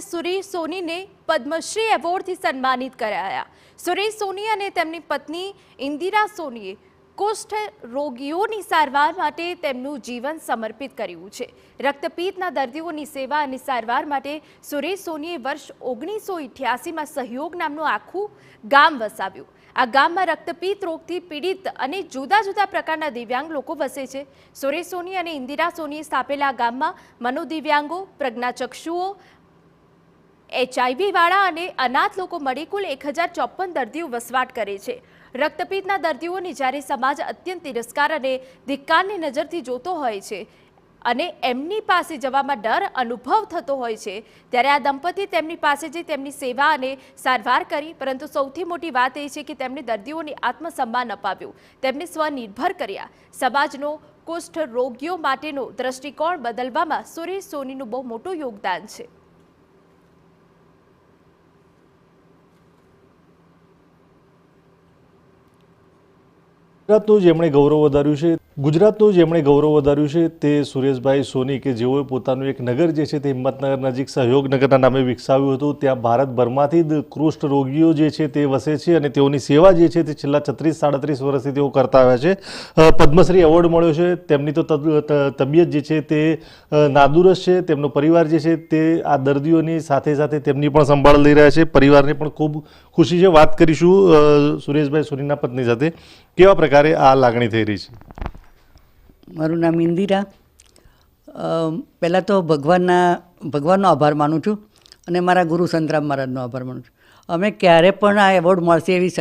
સુરેશ સોનીને પદ્મશ્રી એવોર્ડથી સન્માનિત કરાયા। સુરેશ સોની અને તેમની પત્ની ઇન્દિરા સોનીએ કુષ્ઠ રોગીઓની સારવાર માટે તેમનું જીવન સમર્પિત કર્યું છે। રક્તપિત્તના દર્દીઓની સેવા અને સારવાર માટે સુરેશ સોનીએ વર્ષ 1988માં સહયોગ નામનું આખું ગામ વસાવ્યું। આ ગામમાં રક્તપિત્ત રોગથી પીડિત અને જુદા જુદા પ્રકારના દિવ્યાંગ લોકો વસે છે। સુરેશ સોની અને ઇન્દિરા સોનીએ સ્થાપેલા આ ગામમાં મનોદિવ્યાંગો, પ્રજ્ઞાચક્ષુઓ, HIV વાળા અને અનાથ લોકો મળી કુલ 1054 દર્દીઓ વસવાટ કરે છે। રક્તપિત્તના દર્દીઓને જ્યારે સમાજ અત્યંત તિરસ્કાર અને ધિક્કારની નજરથી જોતો હોય છે અને એમની પાસે જવામાં ડર અનુભવ થતો હોય છે, ત્યારે આ દંપતી તેમની પાસે જઈ તેમની સેવા અને સારવાર કરી। પરંતુ સૌથી મોટી વાત એ છે કે તેમણે દર્દીઓને આત્મસન્માન અપાવ્યું, તેમને સ્વનિર્ભર કર્યા। સમાજનો કુષ્ઠ રોગીઓ માટેનો દ્રષ્ટિકોણ બદલવામાં સુરેશ સોનીનું બહુ મોટું યોગદાન છે। ગુજરાતનું જેમણે ગૌરવ વધાર્યું છે તે સુરેશભાઈ સોની કે જેઓએ પોતાનું એક નગર જે છે તે હિંમતનગર નજીક સહયોગનગરના નામે વિકસાવ્યું હતું। ત્યાં ભારતભરમાંથી જ કુષ્ઠ રોગીઓ જે છે તે વસે છે અને તેઓની સેવા જે છે તે છેલ્લા 36-37 વર્ષથી તેઓ કરતા આવ્યા છે। પદ્મશ્રી એવોર્ડ મળ્યો છે। તેમની તો તબિયત જે છે તે નાદુરસ્ત છે। તેમનો પરિવાર જે છે તે આ દર્દીઓની સાથે સાથે તેમની પણ સંભાળ લઈ રહ્યા છે। પરિવારને પણ ખૂબ ખુશી છે। વાત કરીશું સુરેશભાઈ સોનીના પત્ની સાથે, કેવા પ્રકારે આ લાગણી થઈ રહી છે? મારું નામ ઇન્દિરા। પહેલાં તો ભગવાનનો આભાર માનું છું અને મારા ગુરુ સંતરામ મહારાજનો આભાર માનું છું। અમે ક્યારે પણ આ એવોર્ડ મળશે એવી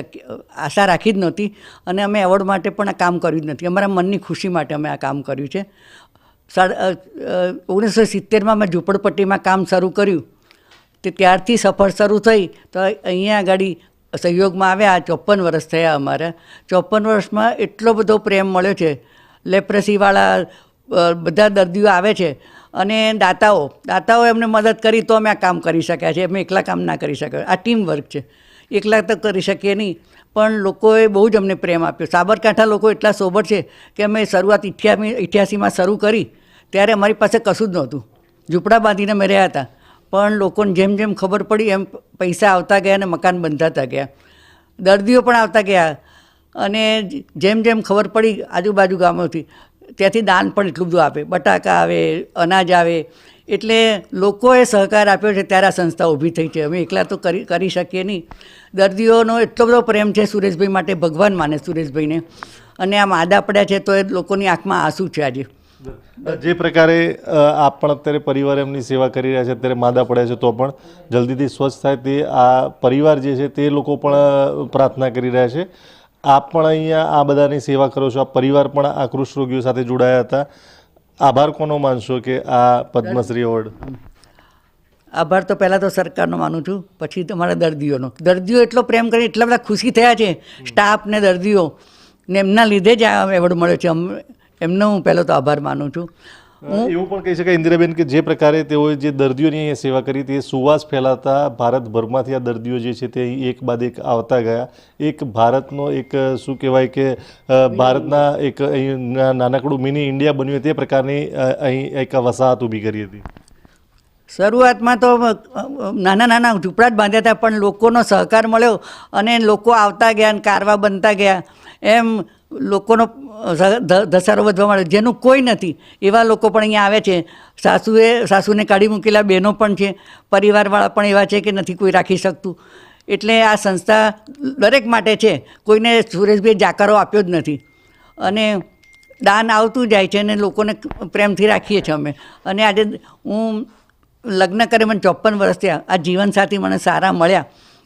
આશા રાખી જ નહોતી અને અમે એવોર્ડ માટે પણ આ કામ કર્યું જ નથી। અમારા મનની ખુશી માટે અમે આ કામ કર્યું છે। 1970માં મેં ઝૂંપડપટ્ટીમાં કામ શરૂ કર્યું, તે ત્યારથી સફર શરૂ થઈ તો અહીંયા આગળ સહયોગમાં આવ્યા। 54 વર્ષ થયા અમારા। 54 વર્ષમાં એટલો બધો પ્રેમ મળ્યો છે। લેપ્રસીવાળા બધા દર્દીઓ આવે છે અને દાતાઓ એમને મદદ કરી તો અમે આ કામ કરી શક્યા છે। અમે એકલા કામ ના કરી શક્યા। આ ટીમ વર્ક છે, એકલા તો કરી શકીએ નહીં, પણ લોકોએ બહુ જ અમને પ્રેમ આપ્યો। સાબરકાંઠા લોકો એટલા સોબર છે કે અમે શરૂઆત 88માં શરૂ કરી ત્યારે અમારી પાસે કશું જ નહોતું, ઝૂંપડા બાંધીને અમે રહ્યા હતા। પણ લોકોને જેમ જેમ ખબર પડી એમ પૈસા આવતા ગયા અને મકાન બંધાતા ગયા, દર્દીઓ પણ આવતા ગયા અને જેમ જેમ ખબર પડી આજુબાજુ ગામોથી ત્યાંથી દાન પણ એટલું બધું આપે, બટાકા આવે, અનાજ આવે, એટલે લોકોએ સહકાર આપ્યો છે ત્યારે આ સંસ્થા ઊભી થઈ છે। અમે એકલા તો કરી શકીએ નહીં। દર્દીઓનો એટલો બધો પ્રેમ છે સુરેશભાઈ માટે, ભગવાન માને સુરેશભાઈને, અને આ માદા પડ્યા છે તો એ લોકોની આંખમાં આંસુ છે। આજે જે પ્રકારે આપ પણ અત્યારે પરિવાર એમની સેવા કરી રહ્યા છે, અત્યારે માદા પડ્યા છે તો પણ જલ્દીથી સ્વસ્થ થાય તે આ પરિવાર જે છે તે લોકો પણ પ્રાર્થના કરી રહ્યા છે। આપ પણ અહીંયા આ બધાની સેવા કરો છો, આ પરિવાર પણ આ કુષ્ઠ રોગીઓ સાથે જોડાયા હતા। આભાર કોનો માનશો કે આ પદ્મશ્રી એવોર્ડ? આભાર તો પહેલાં તો સરકારનો માનું છું, પછી તમારા દર્દીઓ એટલો પ્રેમ કરી, એટલા બધા ખુશી થયા છે સ્ટાફ ને દર્દીઓ ને, એમના લીધે જ આ એવોર્ડ મળ્યો છે। એમનો હું પહેલો તો આભાર માનું છું। એવું પણ કહી શકાય ઇન્દિરાબેન કે જે પ્રકારે તેઓએ જે દર્દીઓની અહીંયા સેવા કરી તે સુવાસ ફેલાતા ભારતભરમાંથી આ દર્દીઓ જે છે તે અહીં એક બાદ એક આવતા ગયા। એક ભારતનો એક શું કહેવાય કે ભારતના એક અહીં નાનકડું મિની ઇન્ડિયા બન્યું તે પ્રકારની અહીં એક વસાહત ઊભી કરી હતી। શરૂઆતમાં તો નાના ઝૂંપડા જ બાંધ્યા હતા, પણ લોકોનો સહકાર મળ્યો અને લોકો આવતા ગયા અને કારવા બનતા ગયા, એમ લોકોનો ધસારો વધવા માંડ્યો। જેનું કોઈ નથી એવા લોકો પણ અહીંયા આવે છે। સાસુને કાઢી મૂકેલા બહેનો પણ છે, પરિવારવાળા પણ એવા છે કે નથી કોઈ રાખી શકતું, એટલે આ સંસ્થા દરેક માટે છે। કોઈને સુરેશભાઈ જાકારો આપ્યો જ નથી અને દાન આવતું જાય છે અને લોકોને પ્રેમથી રાખીએ છીએ અમે। અને આજે હું લગ્ન કરે મને 54 વર્ષ થયા, આ જીવનસાથી મને સારા મળ્યા,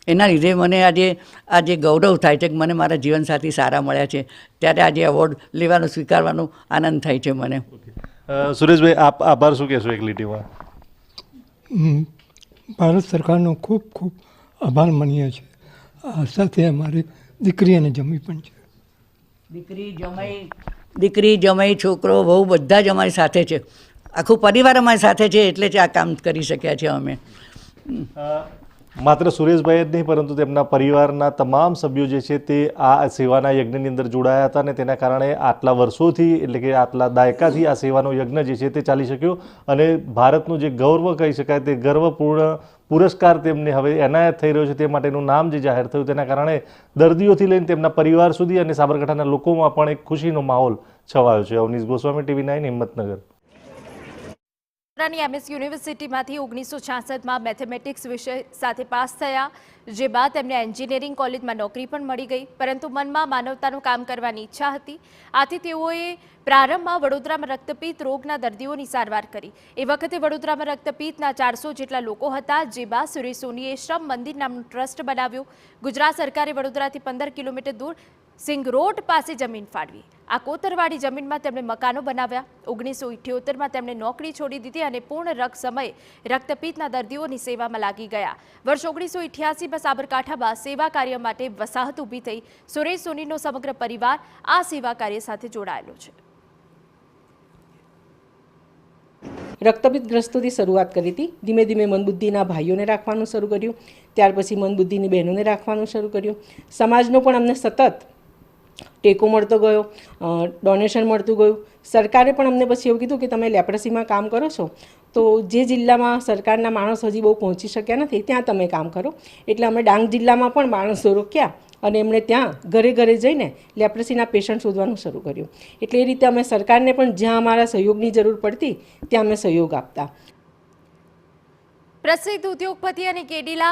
એના લીધે મને આજે ગૌરવ થાય છે કે મને મારા જીવનસાથી સારા મળ્યા છે, ત્યારે આજે એવોર્ડ લેવાનો સ્વીકારવાનો આનંદ થાય છે મને। સુરેશભાઈ આપ આભાર શું કહેશો એક લીટીમાં? ભારત સરકારનો ખૂબ ખૂબ આભાર માનીએ છીએ। આ સાથે અમારી દીકરી અને જમાઈ પણ છે। દીકરી જમાઈ છોકરો બહુ બધા જ અમારી સાથે છે, આખું પરિવાર અમારી સાથે છે, એટલે જ આ કામ કરી શક્યા છે અમે। માત્ર સુરેશભાઈ જ નહીં પરંતુ તેમના પરિવારના તમામ સભ્યો જે છે તે આ સેવાના યજ્ઞની અંદર જોડાયા હતા અને તેના કારણે આટલા વર્ષોથી એટલે કે આટલા દાયકાથી આ સેવાનો યજ્ઞ જે છે તે ચાલી શક્યો અને ભારતનું જે ગૌરવ કહી શકાય તે ગર્વપૂર્ણ પુરસ્કાર તેમને હવે એનાયત થઈ રહ્યો છે તે માટેનું નામ જે જાહેર થયું તેના કારણે દર્દીઓથી લઈને તેમના પરિવાર સુધી અને સાબરકાંઠાના લોકોમાં પણ એક ખુશીનો માહોલ છવાયો છે. અવનીશ ગોસ્વામી, TV9, હિંમતનગર. એમએસ યુનિવર્સિટીમાંથી 1966માં મેથેમેટિક્સ વિષય સાથે પાસ થયા, જે બાદ તેમને એન્જિનિયરિંગ કોલેજમાં નોકરી પણ મળી ગઈ, પરંતુ મનમાં માનવતાનું કામ કરવાની ઈચ્છા હતી. આથી તેઓએ પ્રારંભમાં વડોદરામાં રક્તપિત્ત રોગના દર્દીઓની સારવાર કરી. એ વખતે વડોદરામાં રક્તપિત્તના 400 જેટલા લોકો હતા, જે બાદ સુરેશ સોનીએ શ્રમ મંદિર નામનું ટ્રસ્ટ બનાવ્યું. ગુજરાત સરકારે વડોદરાથી 15 કિલોમીટર દૂર સિંગ રોડ પાસે જમીન ફાળવી. આ કોતરવાડી જમીનમાં તેમણે મકાનો બનાવ્યા. 1978માં તેમણે નોકરી છોડી દીધી અને પૂર્ણ રક સમયે રક્તપિત્તના દર્દીઓની સેવામાં લાગી ગયા. વર્ષ 1988માં સાબરકાંઠામાં સેવા કાર્ય માટે વસાહત ઊભી થઈ. સુરેશ સોનીનો સમગ્ર પરિવાર આ સેવા કાર્ય સાથે જોડાયેલો છે. રક્તપિત્તગ્રસ્તોથી શરૂઆત કરી હતી. ધીમે ધીમે મનબુદ્ધિના ભાઈઓને રાખવાનું શરૂ કર્યું. ત્યાર પછી મનબુદ્ધિની બહેનોને રાખવાનું શરૂ કર્યું. સમાજનો પણ અમને સતત ટેકો મળતો ગયો, ડોનેશન મળતું ગયું. સરકારે પણ અમને પછી એવું કીધું કે તમે લેપ્રસીમાં કામ કરો છો તો જે જિલ્લામાં સરકારના માણસ હજી બહુ પહોંચી શક્યા નથી ત્યાં તમે કામ કરો. એટલે અમે ડાંગ જિલ્લામાં પણ માણસો રોક્યા અને એમણે ત્યાં ઘરે ઘરે જઈને લેપ્રસીના પેશન્ટ શોધવાનું શરૂ કર્યું. એટલે એ રીતે અમે સરકારને પણ જ્યાં અમારા સહયોગની જરૂર પડતી ત્યાં અમે સહયોગ આપતા. પ્રસિદ્ધ ઉદ્યોગપતિ અને કેડીલા